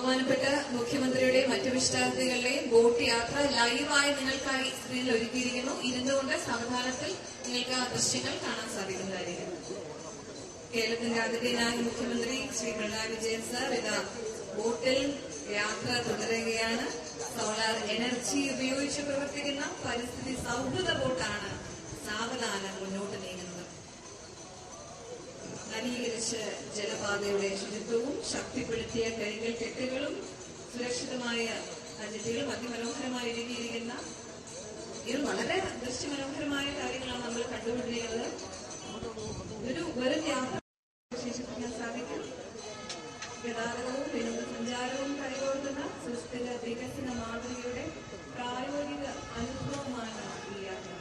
ബഹുമാനപ്പെട്ട മുഖ്യമന്ത്രിയുടെയും മറ്റു വിശിഷ്ടാതിഥികളുടെയും ബോട്ട് യാത്ര ലൈവായി നിങ്ങൾക്കായി സ്ക്രീനിൽ ഒരുക്കിയിരിക്കുന്നു. ഇരുന്നുകൊണ്ട് സാവധാനത്തിൽ നിങ്ങൾക്ക് ആ ദൃശ്യങ്ങൾ കാണാൻ സാധിക്കുന്നതായിരിക്കും. കേരളത്തിന്റെ ആതിഥേയനായ മുഖ്യമന്ത്രി ശ്രീ പിണറായി വിജയൻ സർ ഇതാ ബോട്ടിൽ യാത്ര തുടരുകയാണ്. സോളാർ എനർജി ഉപയോഗിച്ച് പ്രവർത്തിക്കുന്ന പരിസ്ഥിതി സൗഹൃദ ബോട്ടാണ് സാവധാനം മുന്നോട്ട് നീങ്ങുന്നത്. നവീകരിച്ച ജലപാതയുടെ ശുചിത്വവും ശക്തിപ്പെടുത്തിയ കരിങ്കൽ കെട്ടുകളും സുരക്ഷിതമായ അജറ്റികളും അതിമനോഹരമായി ഒരുക്കിയിരിക്കുന്ന ഇത് വളരെ ദൃശ്യമനോഹരമായ കാര്യങ്ങളാണ് നമ്മൾ കണ്ടുകൊണ്ടിരിക്കുന്നത്. ഒരു വെറും യാത്ര വിശേഷിപ്പിക്കാൻ സാധിക്കും. ഗതാഗതവും വിനോദസഞ്ചാരവും കൈകോർക്കുന്ന സുസ്ഥിര വികസന മാതൃകയുടെ പ്രായോഗിക അനുഭവമാണ് ഈ യാത്ര.